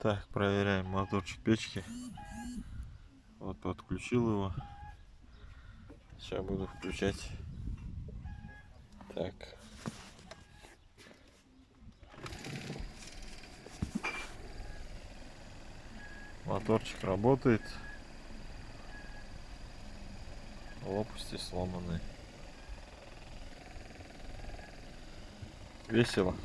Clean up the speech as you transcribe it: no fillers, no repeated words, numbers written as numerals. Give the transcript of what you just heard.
Так, проверяем моторчик печки. Вот подключил его. Сейчас буду включать. Так. Моторчик работает. Лопасти сломаны. Весело.